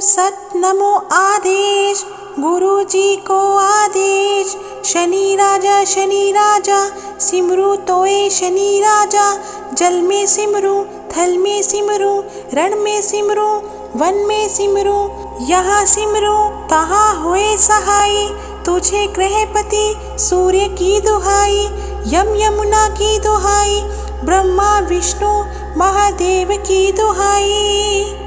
सत नमो आदेश, गुरु जी को आदेश। शनि राजा सिमरू तोए शनि राजा। जल में सिमरू, थल में सिमरू, रण में सिमरू, वन में सिमरू। यहाँ सिमरू तहाँ होए सहाय, तुझे गृहपति सूर्य की दुहाई। यम यमुना की दुहाई, ब्रह्मा विष्णु महादेव की दुहाई।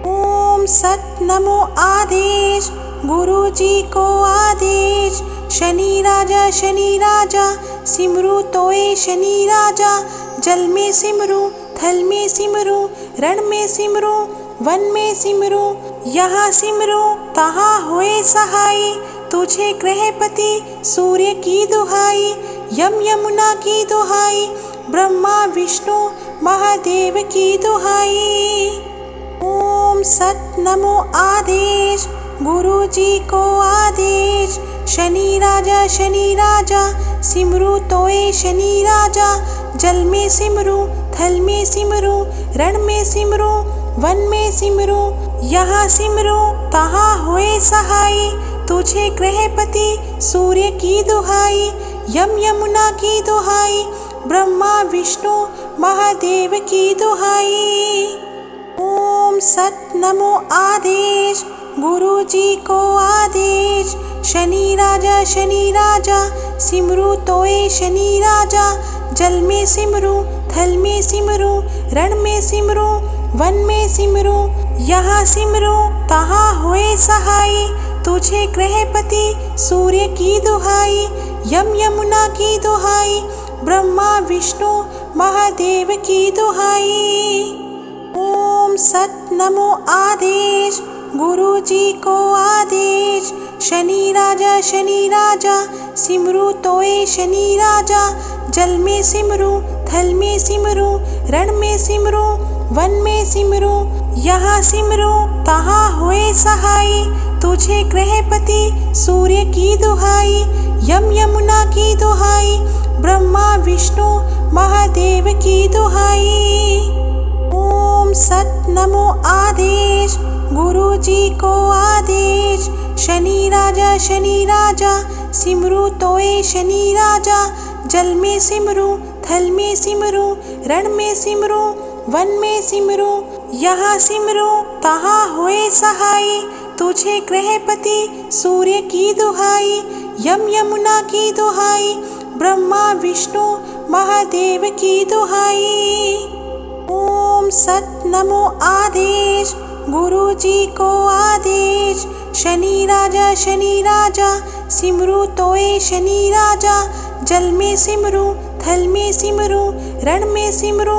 ओम सत नमो आदेश, गुरु जी को आदेश। शनि राजा सिमरू तोए शनि राजा। जल में सिमरू, थल में सिमरू, रण में सिमरू, वन में सिमरू। यहाँ सिमरू तहाँ होए सहाय, तुझे गृहपति सूर्य की दुहाई। यम यमुना की दुहाई, ब्रह्मा विष्णु महादेव की दुहाई। ओम सत नमो आदेश, गुरु जी को आदेश। शनि राजा सिमरू तोए शनि राजा। जल में सिमरू, थल में सिमरू, रण में सिमरू, वन में सिमरू। यहाँ सिमरू तहाँ होए सहाय, तुझे गृहपति सूर्य की दुहाई। यम यमुना की दुहाई, ब्रह्मा विष्णु महादेव की दुहाई। ओम सत नमो आदेश, गुरु जी को आदेश। शनि राजा सिमरू तोए शनि राजा। जल में सिमरू, थल में सिमरू, रण में सिमरू, वन में सिमरू। यहाँ सिमरू तहाँ होए सहाय, तुझे गृहपति सूर्य की दुहाई। यम यमुना की दुहाई, ब्रह्मा विष्णु महादेव की दुहाई। ओम सत नमो आदेश, गुरु जी को आदेश। शनि राजा सिमरू तोए शनि राजा। जल में सिमरू, थल में सिमरू, रण में सिमरू, वन में सिमरू। यहाँ सिमरू तहाँ होए सहाय, तुझे गृहपति सूर्य की दुहाई। यम यमुना की दुहाई, ब्रह्मा विष्णु महादेव की दुहाई। ओम सत नमो आदेश, गुरु जी को आदेश। शनि राजा सिमरू तोए शनि राजा। जल में सिमरू, थल में सिमरू, रण में सिमरू, वन में सिमरू। यहाँ सिमरू तहाँ होए सहाय, तुझे गृहपति सूर्य की दुहाई। यम यमुना की दुहाई, ब्रह्मा विष्णु महादेव की दुहाई। ओम सत नमो आदेश, गुरु जी को आदेश। शनि राजा सिमरू तोए शनि राजा। जल में सिमरू, थल में सिमरू, रण में सिमरू,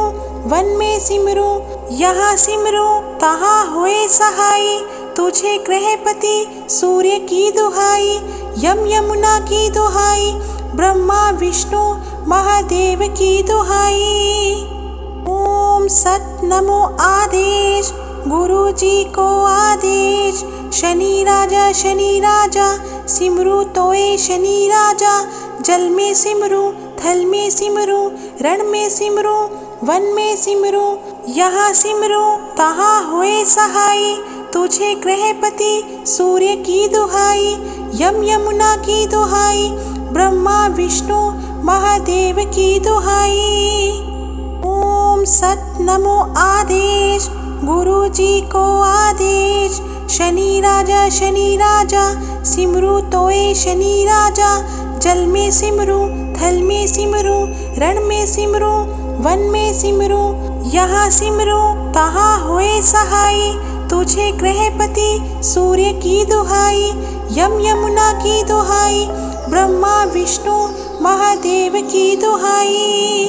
वन में सिमरू। यहाँ सिमरू तहाँ होए सहाय, तुझे गृहपति सूर्य की दुहाई। यम यमुना की दुहाई, ब्रह्मा विष्णु महादेव की दुहाई। ओम सत नमो आदेश, गुरु जी को आदेश। शनि राजा सिमरू तोए शनि राजा। जल में सिमरू, थल में सिमरू, रण में सिमरू, वन में सिमरू। यहाँ सिमरू तहाँ होए सहाय, तुझे गृहपति सूर्य की दुहाई। यम यमुना की दुहाई, ब्रह्मा विष्णु महादेव की दुहाई। ओम सत नमो आदेश, गुरु जी को आदेश। शनि राजा सिमरू तोए शनि राजा। जल में सिमरू, थल में सिमरू, रण में सिमरू, वन में सिमरू। यहाँ सिमरू तहाँ होए सहाय, तुझे गृहपति सूर्य की दुहाई। यम यमुना की दुहाई, ब्रह्मा विष्णु महादेव की दुहाई।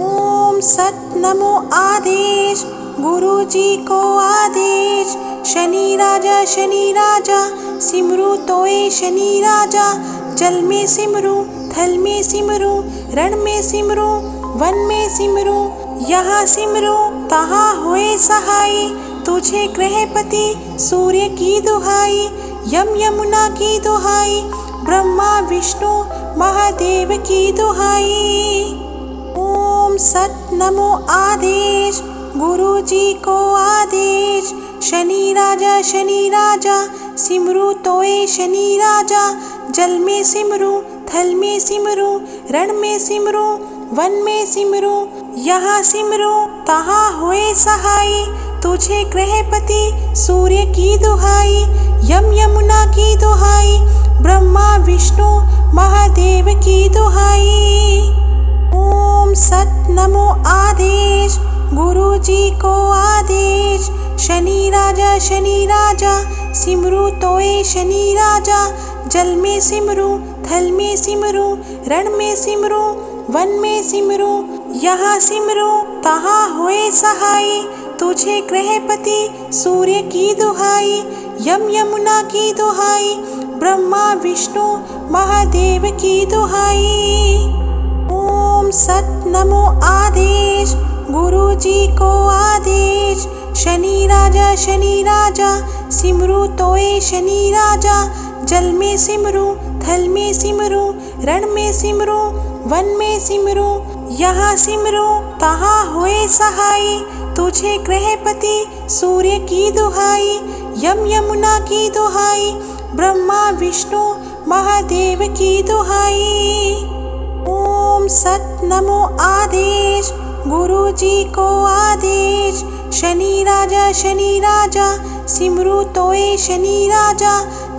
ओम सत नमो आदेश, गुरु जी को आदेश। शनि राजा सिमरू तोए शनि राजा। जल में सिमरू, थल में सिमरू, रण में सिमरू, वन में सिमरू। यहाँ सिमरू तहाँ होए सहाय, तुझे गृहपति सूर्य की दुहाई। यम यमुना की दुहाई, ब्रह्मा विष्णु महादेव की दुहाई। ओम सत नमो आदेश, गुरु जी को आदेश। शनि राजा सिमरू तोए शनि राजा। जल में सिमरू थल में सिमरू रण में सिमरू वन में सिमरू। यहाँ सिमरू तहाँ होए सहाय, तुझे गृहपति सूर्य की दुहाई। यम यमुना की दुहाई, ब्रह्मा विष्णु महादेव की दुहाई। ओम सत नमो आदेश, गुरु जी को आदेश। शनि राजा सिमरू तोए शनि राजा। जल में सिमरू थल में सिमरू रण में सिमरू वन में सिमरू। यहाँ सिमरू तहाँ होए सहाय, तुझे गृहपति सूर्य की दुहाई। यम यमुना की दुहाई, ब्रह्मा विष्णु महादेव की दुहाई। ओम सत नमो आदेश, गुरु जी को आदेश। शनि राजा सिमरू तोए शनि राजा। जल में सिमरू थल में सिमरू रण में सिमरू वन में सिमरू। यहाँ सिमरू तहाँ होए सहाय, तुझे गृहपति सूर्य की दुहाई। यम यमुना की दुहाई, ब्रह्मा विष्णु महादेव की दुहाई। ओम सत नमो आदेश, गुरु जी को आदेश। शनि राजा सिमरू तोए शनि राजा।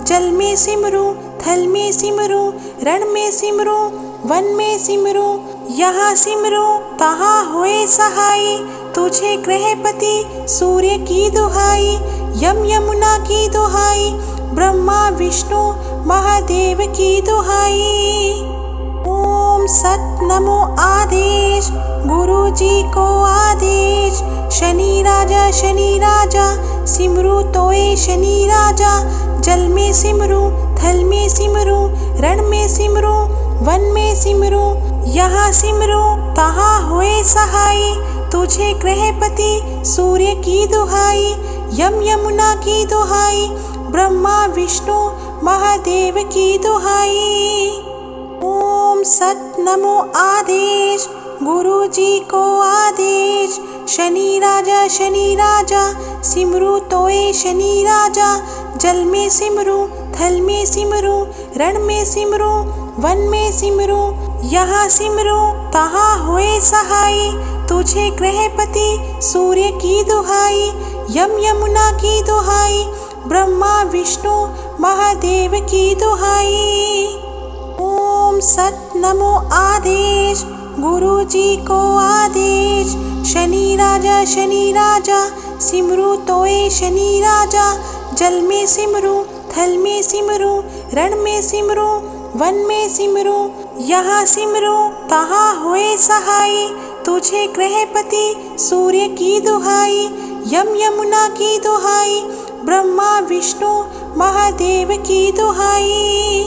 जल में सिमरू थल में सिमरू रण में सिमरू वन में सिमरू। यहाँ सिमरू तहाँ होए सहाय, तुझे गृहपति सूर्य की दुहाई। यम यमुना की दुहाई, ब्रह्मा विष्णु महादेव की दुहाई। ओम सत नमो आदेश, गुरु जी को आदेश। शनि राजा सिमरू तोए शनि राजा। जल में सिमरू थल में सिमरू रण में सिमरू वन में सिमरू। यहाँ सिमरू तहाँ होए सहाय, तुझे गृहपति सूर्य की दुहाई। यम यमुना की दुहाई, ब्रह्मा विष्णु महादेव की दुहाई। ओम सत नमो आदेश, गुरु जी को आदेश। शनि राजा सिमरू तोए शनि राजा। जल में सिमरू थल में सिमरू रण में सिमरू वन में सिमरू। यहाँ सिमरू तहाँ होए सहाय, तुझे गृहपति सूर्य की दुहाई। यम यमुना की दुहाई, ब्रह्मा विष्णु महादेव की दुहाई। ओम सत नमो आदेश, गुरु जी को आदेश। शनि राजा सिमरू तोए शनि राजा। जल में सिमरू थल में सिमरू रण में सिमरू वन में सिमरू। यहाँ सिमरू तहाँ होए सहाय, तुझे गृहपति सूर्य की दुहाई। यम यमुना की दुहाई, ब्रह्मा विष्णु महादेव की दुहाई।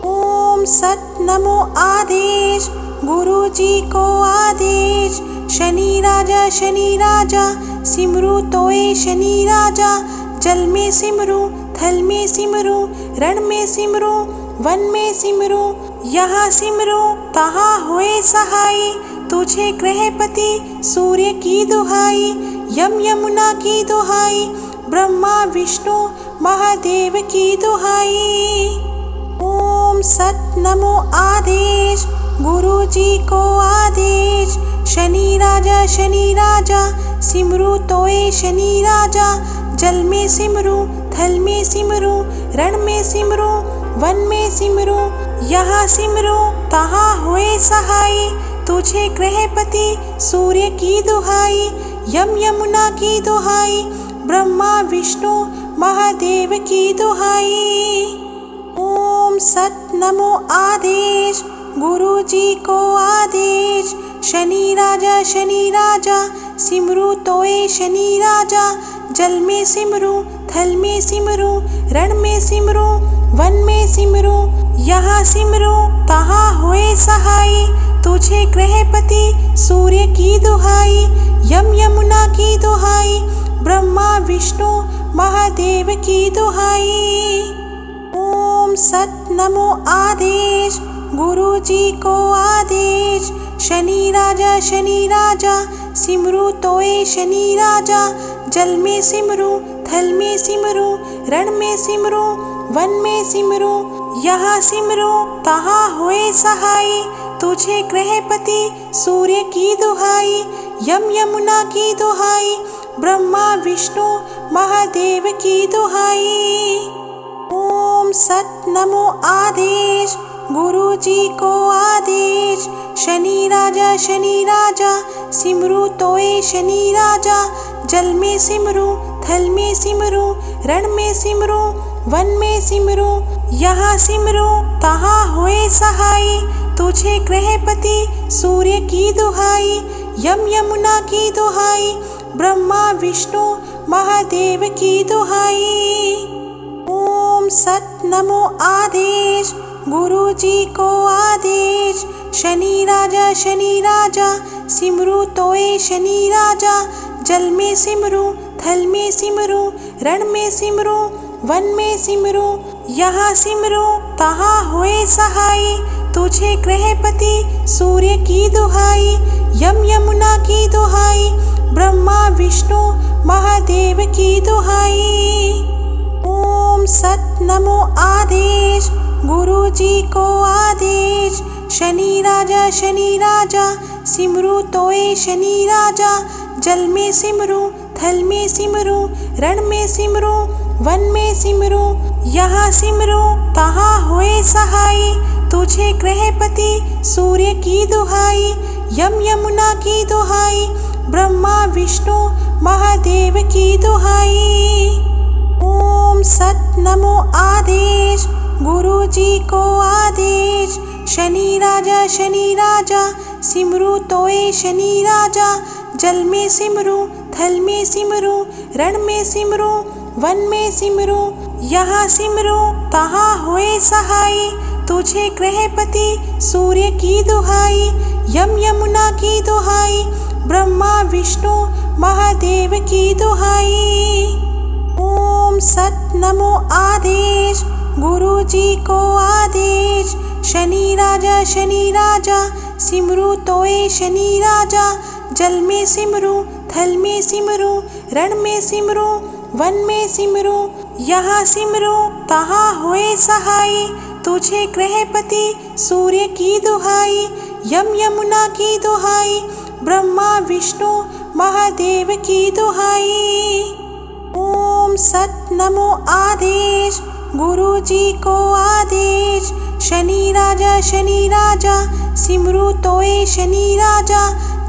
ओम सत नमो आदेश, गुरु जी को आदेश। शनि राजा सिमरू तोए शनि राजा। जल में सिमरू थल में सिमरू रण में सिमरू वन में सिमरू। यहाँ सिमरू तहाँ होए सहाय, तुझे गृहपति सूर्य की दुहाई। यम यमुना की दुहाई, ब्रह्मा विष्णु महादेव की दुहाई। ओम सत नमो आदेश, गुरु जी को आदेश। शनि राजा सिमरू तोए शनि राजा। जल में सिमरू थल में सिमरू रण में सिमरू वन में सिमरू। यहाँ सिमरू तहाँ होए सहाय, तुझे गृहपति सूर्य की दुहाई। यम यमुना की दुहाई, ब्रह्मा विष्णु महादेव की दुहाई। ओम सत नमो आदेश, गुरु जी को आदेश। शनि राजा सिमरू तोए शनि राजा। जल में सिमरू थल में सिमरू रण में सिमरू वन में सिमरू। यहाँ सिमरू तहाँ होए सहाय, तुझे गृहपति सूर्य की दुहाई। यम यमुना की दुहाई, ब्रह्मा विष्णु महादेव की दुहाई। ओम सत नमो आदेश, गुरु जी को आदेश। शनि राजा सिमरू तोए शनि राजा। जल में सिमरू थल में सिमरू, रण में सिमरू, वन में सिमरू। यहाँ सिमरू तहाँ होए सहाय, तुझे गृहपति सूर्य की दुहाई, यम यमुना की दुहाई, ब्रह्मा विष्णु महादेव की दुहाई। ओम सत नमो आदेश, गुरु जी को आदेश। शनि राजा सिमरू तोए शनि राजा, जल में सिमरू, थल में सिमरू, रण में सिमरू, वन में सिमरू। यहाँ सिमरू तहाँ होए सहाय, तुझे गृहपति सूर्य की दुहाई, यम यमुना की दुहाई, ब्रह्मा विष्णु महादेव की दुहाई। ओम सत नमो आदेश, गुरु जी को आदेश। शनि राजा सिमरू तोए शनि राजा, जल में सिमरू, थल में सिमरू, रण में सिमरू, वन में सिमरू। यहाँ सिमरू तहाँ होए सहाय, तुझे गृहपति सूर्य की दुहाई, यम यमुना की दुहाई, ब्रह्मा विष्णु महादेव की दुहाई। ओम सत नमो आदेश, गुरु जी को आदेश। शनि राजा सिमरू तोए शनि राजा, जल में सिमरू, थल में सिमरू, रण में सिमरू, वन में सिमरू। यहाँ सिमरू तहाँ होए सहाय, तुझे गृहपति सूर्य की दुहाई, यम यमुना की दुहाई, ब्रह्मा विष्णु महादेव की दुहाई। ओम सत नमो आदेश, गुरु जी को आदेश। शनि राजा सिमरू तोए शनि राजा, जल में सिमरू, थल में सिमरू, रण में सिमरू, वन में सिमरू। यहाँ सिमरू तहाँ होए सहाय, तुझे गृहपति सूर्य की दुहाई, यम यमुना की दुहाई, ब्रह्मा विष्णु महादेव की दुहाई। ओम सत नमो आदेश, गुरु जी को आदेश। शनि राजा सिमरू तोए शनि राजा, जल में सिमरू, थल में सिमरू, रण में सिमरू, वन में सिमरू। यहाँ सिमरू तहाँ होए सहाय, तुझे गृहपति सूर्य की दुहाई, यम यमुना की दुहाई, ब्रह्मा विष्णु महादेव की दुहाई। ओम सत नमो आदेश, गुरु जी को आदेश। शनि राजा सिमरू तोए शनि राजा,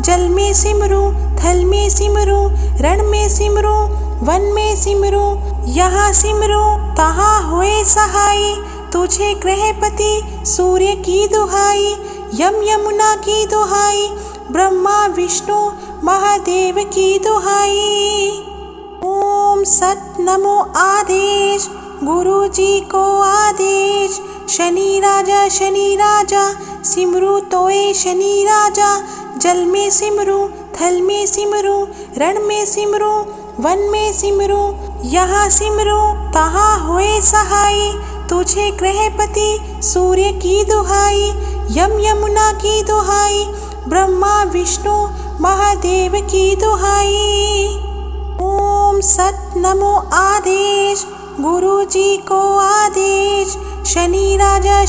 जल में सिमरू, थल में सिमरू, रण में सिमरू, वन में सिमरू। यहाँ सिमरू तहाँ होए सहाय, तुझे गृहपति सूर्य की दुहाई, यम यमुना की दुहाई, ब्रह्मा विष्णु महादेव की दुहाई। ओम सत नमो आदेश, गुरु जी को आदेश। शनि राजा सिमरू तोए शनि राजा, जल में सिमरू, थल में सिमरू, रण में सिमरू, वन में सिमरू। यहाँ सिमरू तहाँ होए सहाय, तुझे गृहपति सूर्य की दुहाई, यम यमुना की दुहाई, ब्रह्मा विष्णु महादेव की दुहाई। ओम सत नमो आदेश, गुरु जी को आदेश। शनि राजा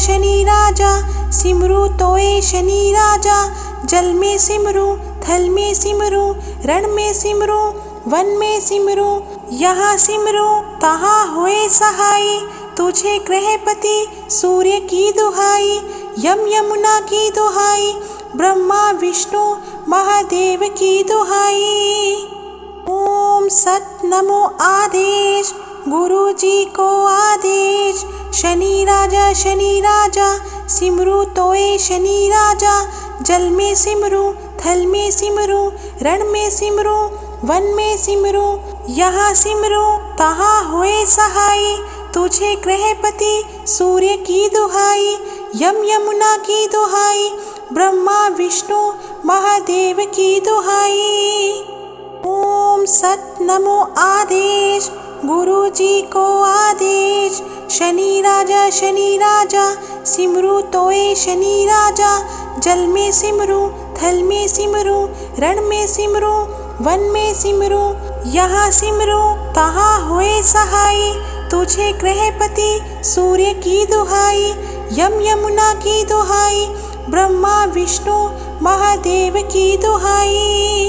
सिमरू तोए शनि राजा, जल में सिमरू, थल में सिमरू, रण में सिमरू, वन में सिमरू। यहाँ सिमरू तहाँ होए सहाय, तुझे गृहपति सूर्य की दुहाई, यम यमुना की दुहाई, ब्रह्मा विष्णु महादेव की दुहाई। ओम सत नमो आदेश, गुरु जी को आदेश। शनि राजा सिमरू तोए शनि राजा, जल में सिमरू, थल में सिमरू, रण में सिमरू, वन में सिमरू। यहाँ सिमरू तहाँ होए सहाय, तुझे गृहपति सूर्य की दुहाई, यम यमुना की दुहाई, ब्रह्मा विष्णु महादेव की दुहाई। ओम सत नमो आदेश, गुरु जी को आदेश। शनि राजा सिमरू तोए शनि राजा, जल में सिमरू, थल में सिमरू, रण में सिमरू, वन में सिमरू। यहाँ सिमरू तहाँ होए सहाय, तुझे गृहपति सूर्य की दुहाई, यम यमुना की दुहाई, ब्रह्मा विष्णु महादेव की दुहाई।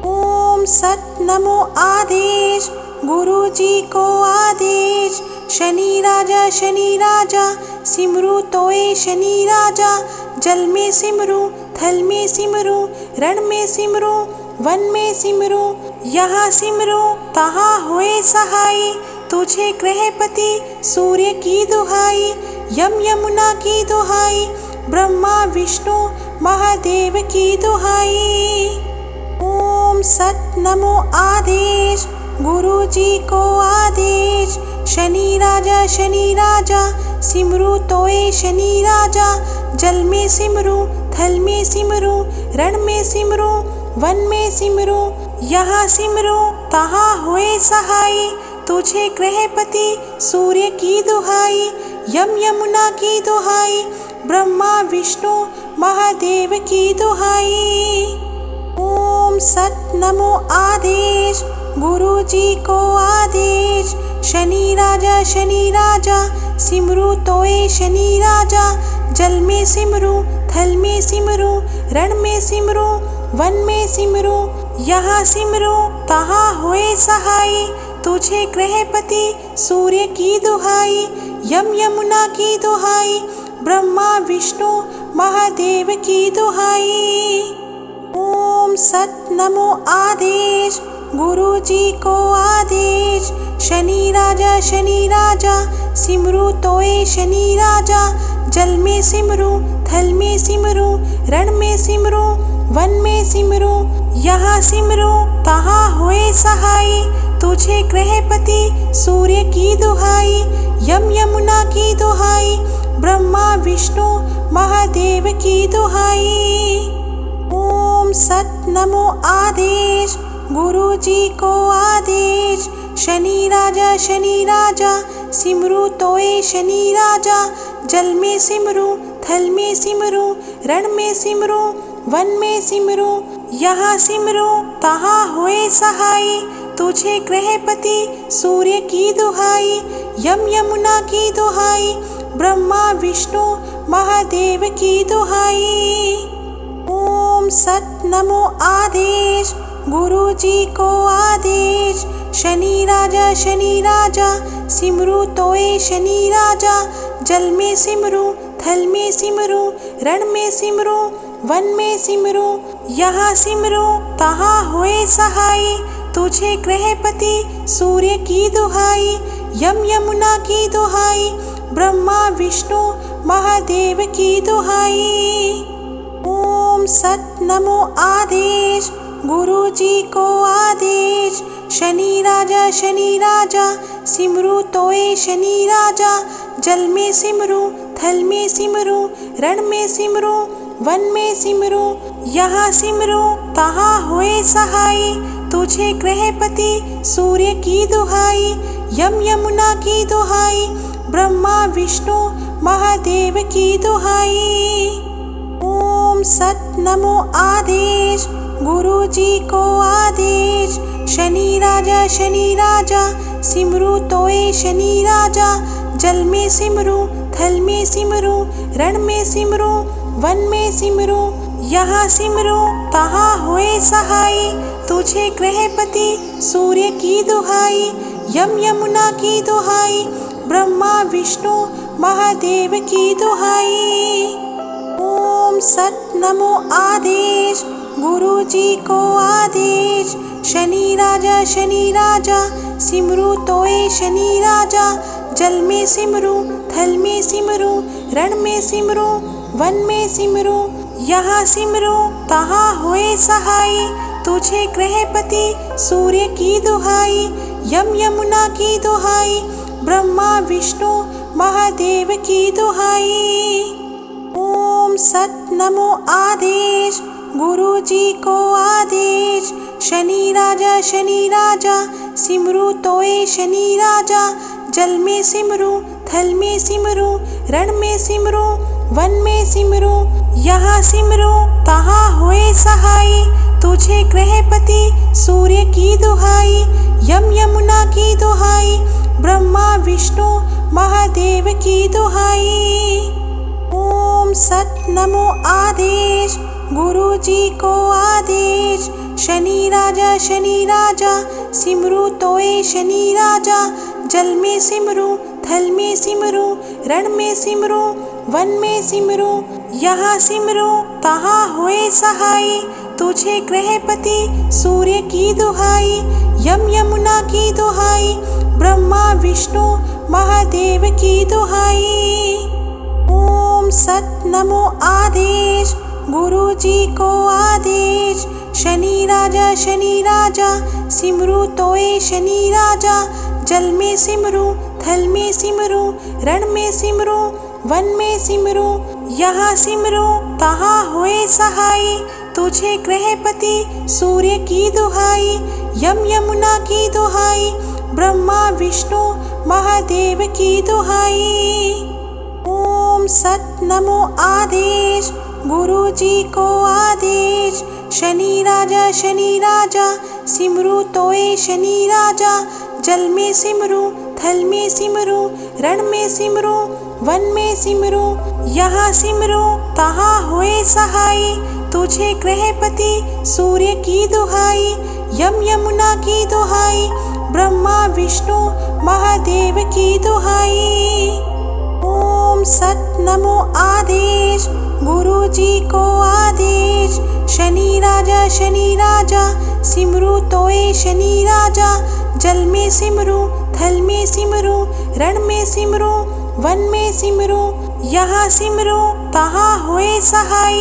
ओम सत नमो आदेश, गुरु जी को आदेश, शनि राजा सिमरू तोए शनि राजा, जल में सिमरू थल में सिमरू, रण में सिमरू वन में सिमरू, यहाँ सिमरू तहाँ होए सहाय, तुझे गृहपति सूर्य की दुहाई, यम यमुना की दुहाई, ब्रह्मा विष्णु महादेव की दुहाई। ओम सत नमो आदेश, गुरु जी को आदेश, शनि राजा सिमरू तोए शनि राजा, जल में सिमरू थल में सिमरू, रण में सिमरू वन में सिमरू, यहाँ सिमरू तहाँ होए सहाय, तुझे गृहपति सूर्य की दुहाई, यम यमुना की दुहाई, ब्रह्मा विष्णु महादेव की दुहाई। ओम सत नमो आदेश, गुरु जी को आदेश, शनि राजा सिमरू तोए शनि राजा, जल में सिमरू थल में सिमरू, रण में सिमरू वन में सिमरू, यहाँ सिमरू तहाँ होए सहाय, तुझे गृहपति सूर्य की दुहाई, यम यमुना की दुहाई, ब्रह्मा विष्णु महादेव की दुहाई। ओम सत नमो आदेश, गुरु जी को आदेश, शनि राजा सिमरू तोए शनि राजा, जल में सिमरू थल में सिमरू, रण में सिमरू वन में सिमरू, यहाँ सिमरू तहाँ होए सहाय, तुझे गृहपति सूर्य की दुहाई, यम यमुना की दुहाई, ब्रह्मा विष्णु महादेव की दुहाई। ओम सत नमो आदेश, गुरु जी को आदेश, शनि राजा सिमरू तोए शनि राजा, जल में सिमरू थल में सिमरू, रण में सिमरू वन में सिमरू, यहाँ सिमरू तहाँ होए सहाय, तुझे गृहपति सूर्य की दुहाई, यम यमुना की दुहाई, ब्रह्मा विष्णु महादेव की दुहाई। ओम सत नमो आदेश, गुरु जी को आदेश, शनि राजा सिमरू तोए शनि राजा, जल में सिमरू थल में सिमरू, रण में सिमरू वन में सिमरू, यहाँ सिमरू तहाँ होए सहाय, तुझे गृहपति सूर्य की दुहाई, यम यमुना की दुहाई, ब्रह्मा विष्णु महादेव की दुहाई। ओम सत नमो आदेश, गुरु जी को आदेश, शनि राजा सिमरू तोए शनि राजा, जल में सिमरू थल में सिमरू, रण में सिमरू वन में सिमरू, यहाँ सिमरू तहाँ होए सहाय, तुझे गृहपति सूर्य की दुहाई, यम यमुना की दुहाई, ब्रह्मा विष्णु महादेव की दुहाई। ओम सत नमो आदेश, गुरु जी को आदेश, शनि राजा सिमरू तोए शनि राजा, जल में सिमरू थल में सिमरू, रण में सिमरू वन में सिमरू, यहाँ सिमरू तहाँ होए सहाय, तुझे गृहपति सूर्य की दुहाई, यम यमुना की दुहाई, ब्रह्मा विष्णु महादेव की दुहाई। ओम सत नमो आदेश, गुरु जी को आदेश, शनि राजा सिमरू तोए शनि राजा, जल में सिमरू थल में सिमरू, रण में सिमरू वन में सिमरू, यहाँ सिमरू तहाँ होए सहाय, तुझे गृहपति सूर्य की दुहाई, यम यमुना की दुहाई, ब्रह्मा विष्णु महादेव की दुहाई। ओम सत नमो आदेश, गुरु जी को आदेश, शनि राजा सिमरू तोए शनि राजा, जल में सिमरू थल में सिमरू, रण में सिमरू वन में सिमरू, यहाँ सिमरू तहाँ होए सहाय, तुझे गृहपति सूर्य की दुहाई, यम यमुना की दुहाई, ब्रह्मा विष्णु महादेव की दुहाई। ओम सत नमो आदेश, गुरु जी को आदेश। शनि राजा सिमरू तोए शनि राजा, जल में सिमरू थल में सिमरू, रण में सिमरू वन में सिमरू, यहाँ सिमरू तहाँ होए सहाय। तुझे गृहपति सूर्य की दुहाई, यम यमुना की दुहाई, ब्रह्मा विष्णु महादेव की दुहाई। ओम सत नमो आदेश, गुरु जी को आदेश। शनि राजा सिमरू तोए शनि राजा, जल में सिमरू थल में सिमरू, रण में सिमरू वन में सिमरू, यहाँ सिमरू तहाँ होए सहाय। तुझे गृहपति सूर्य की दुहाई, यम यमुना की दुहाई, ब्रह्मा विष्णु महादेव की दुहाई। ओम सत नमो आदेश, गुरु जी को आदेश। शनि राजा सिमरू तोए शनि राजा, जल में सिमरू थल में सिमरू, रण में सिमरू वन में सिमरू, यहाँ सिमरू तहाँ होए सहाय। तुझे गृहपति सूर्य की दुहाई, यम यमुना की दुहाई, ब्रह्मा विष्णु महादेव की दुहाई। ओम सत नमो आदेश, गुरु जी को आदेश। शनि राजा सिमरू तोए शनि राजा, जल में सिमरू थल में सिमरू, रण में सिमरू वन में सिमरू, यहाँ सिमरू तहाँ होए सहाय।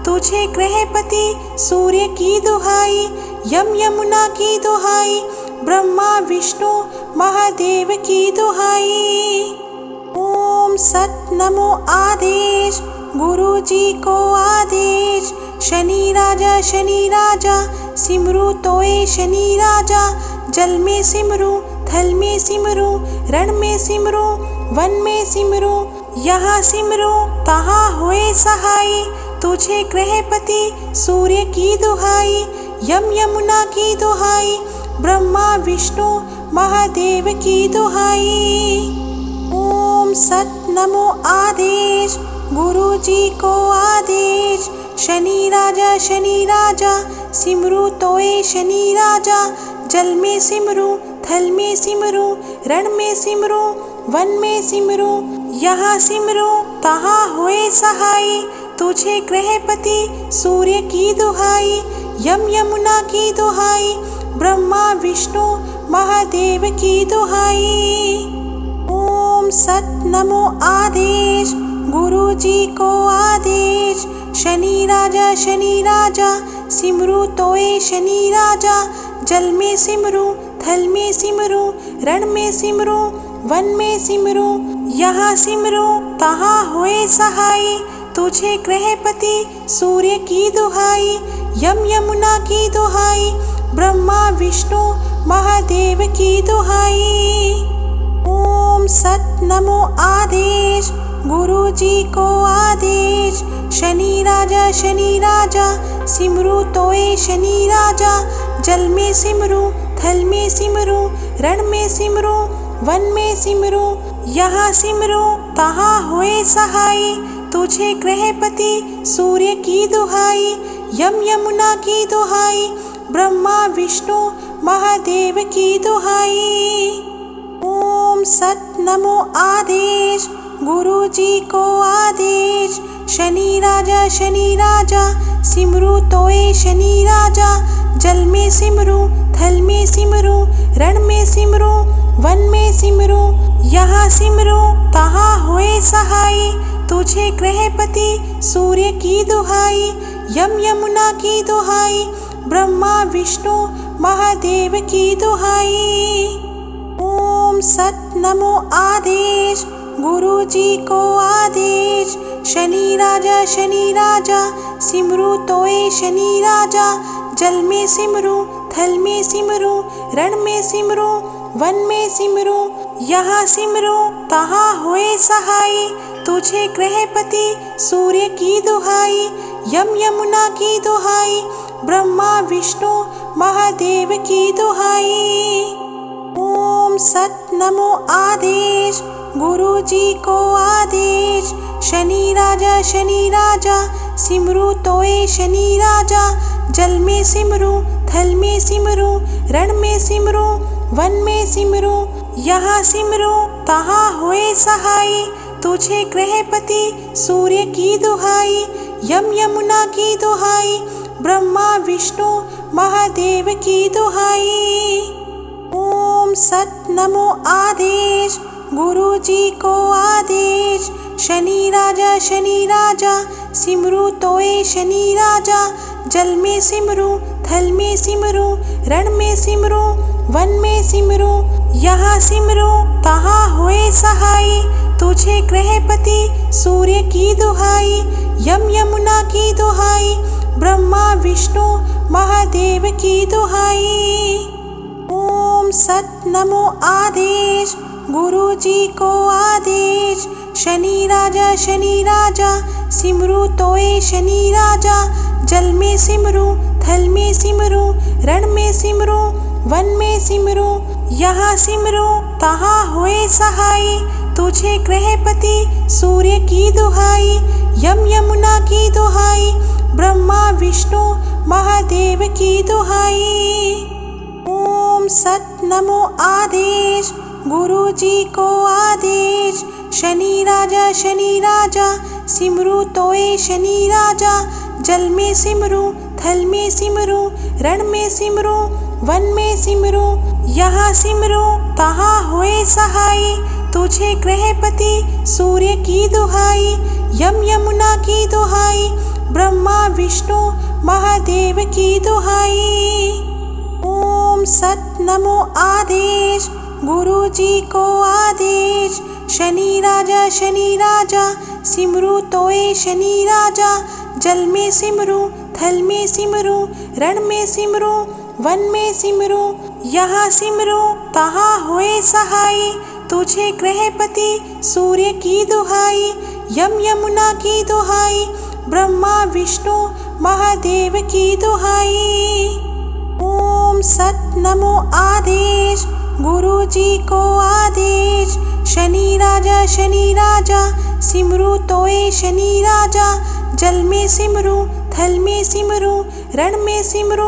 तुझे गृहपति सूर्य की दुहाई, यम यमुना की दुहाई, ब्रह्मा विष्णु महादेव की दुहाई। ओम सत नमो आदेश, गुरु जी को आदेश। शनि राजा सिमरू तोए शनि राजा, जल में सिमरू थल में सिमरू, रण में सिमरू वन में सिमरू, यहाँ सिमरू तहाँ होए सहाय। तुझे गृहपति सूर्य की दुहाई, यम यमुना की दुहाई, ब्रह्मा विष्णु महादेव की दुहाई। ओम सत नमो आदेश, गुरु जी को आदेश। शनि राजा सिमरू तोए शनि राजा, जल में सिमरू थल में सिमरू, रण में सिमरू वन में सिमरू, यहाँ सिमरू तहाँ होए सहाय। तुझे गृहपति सूर्य की दुहाई, यम यमुना की दुहाई, ब्रह्मा विष्णु महादेव की दुहाई। ओम सत नमो आदेश, गुरु जी को आदेश। शनि राजा सिमरू तोए शनि राजा, जल में सिमरू थल में सिमरू, रण में सिमरू वन में सिमरू, यहाँ सिमरू तहाँ होए सहाय। तुझे गृहपति सूर्य की दुहाई, यम यमुना की दुहाई, ब्रह्मा विष्णु महादेव की दुहाई। ओम सत नमो आदेश, गुरु जी को आदेश। शनि राजा सिमरू तोए शनि राजा, जल में सिमरू थल में सिमरू, रण में सिमरू वन में सिमरू, यहाँ सिमरू तहाँ होए सहाय। तुझे गृहपति सूर्य की दुहाई, यम यमुना की दुहाई, ब्रह्मा विष्णु महादेव की दुहाई। ओम सत नमो आदेश, गुरु जी को आदेश। शनि राजा सिमरू तोए शनि राजा, जल में सिमरू थल में सिमरू, रण में सिमरू वन में सिमरू, यहाँ सिमरू तहाँ होए सहाय। तुझे गृहपति सूर्य की दुहाई, यम यमुना की दुहाई, ब्रह्मा विष्णु महादेव की दुहाई। ओम सत नमो आदेश, गुरु जी को आदेश। शनि राजा सिमरू तोए शनि राजा, जल में सिमरू थल में सिमरू, रण में सिमरू वन में सिमरू, यहाँ सिमरू तहाँ होए सहाय। तुझे गृहपति सूर्य की दुहाई, यम यमुना की दुहाई, ब्रह्मा विष्णु महादेव की दुहाई। ओम सत नमो आदेश गुरु जी को आदेश। शनि राजा सिमरू तोए शनि राजा। जल में सिमरू थल में सिमरू रण में सिमरू वन में सिमरू। यहाँ सिमरू तहाँ होए सहाय। तुझे ग्रहपति सूर्य की दुहाई। यमुना की दुहाई ब्रह्मा विष्णु महादेव की दुहाई। ओम सत नमो आदेश गुरु जी को आदेश। शनि राजा सिमरू तोए शनि राजा। जल में सिमरू थल में सिमरू रण में सिमरू वन में सिमरू। यहाँ सिमरू तहाँ होए सहाय। तुझे ग्रहपति सूर्य की दुहाई। यमुना की दुहाई ब्रह्मा विष्णु महादेव की दुहाई। ओम सत नमो आदेश गुरु जी को आदेश। शनि राजा सिमरू तोए शनि राजा। जल में सिमरू थल में सिमरू रण में सिमरू वन में सिमरू। यहाँ सिमरू तहाँ होए सहाय। तुझे ग्रहपति सूर्य की दुहाई। यमुना की दुहाई ब्रह्मा विष्णु महादेव की दुहाई। ओम सत नमो आदेश गुरु जी को आदेश। शनि राजा सिमरू तोए शनि राजा। जल में सिमरू थल में सिमरू रण में सिमरू वन में सिमरू। यहाँ सिमरू तहाँ होए सहाय। तुझे ग्रहपति सूर्य की दुहाई। यमुना की दुहाई ब्रह्मा विष्णु महादेव की दुहाई। ओम सत नमो आदेश गुरु जी को आदेश। शनि राजा सिमरू तोए शनि राजा। जल में सिमरू थल में सिमरू रण में सिमरू वन में सिमरू। यहाँ सिमरू तहाँ होए सहाय। तुझे ग्रहपति सूर्य की दुहाई। यमुना की दुहाई ब्रह्मा विष्णु महादेव की दुहाई। ओम सत नमो आदेश गुरु जी को आदेश। शनि राजा सिमरू तोए शनि राजा। जल में सिमरू थल में सिमरू रण में सिमरू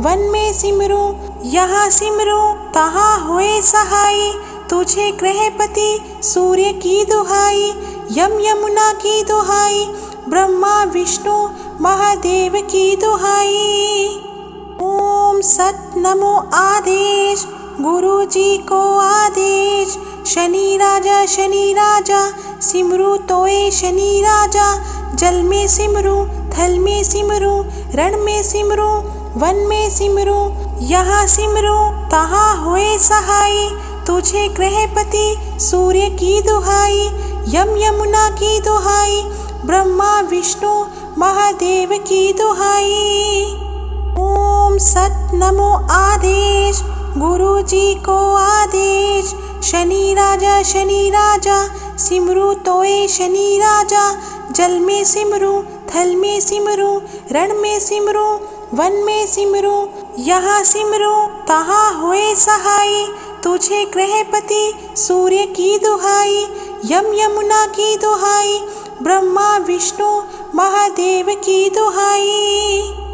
वन में सिमरू। यहाँ सिमरू तहाँ होए सहाय। तुझे ग्रहपति सूर्य की दुहाई। यमुना की दुहाई ब्रह्मा विष्णु महादेव की दुहाई। ओम सत नमो आदेश गुरु जी को आदेश। शनि राजा सिमरू तोए शनि राजा। जल में सिमरू थल में सिमरू रण में सिमरू वन में सिमरू। यहाँ सिमरू तहाँ होए सहाय। तुझे ग्रहपति सूर्य की दुहाई। यमुना की दुहाई ब्रह्मा विष्णु महादेव की दुहाई। ओम सत नमो आदेश गुरु जी को आदेश। शनि राजा सिमरू तोए शनि राजा। जल में सिमरू थल में सिमरू रण में सिमरू वन में सिमरू। यहाँ सिमरू तहाँ होए सहाय। तुझे ग्रहपति सूर्य की दुहाई। यमुना की दुहाई ब्रह्मा विष्णु महादेव की दुहाई।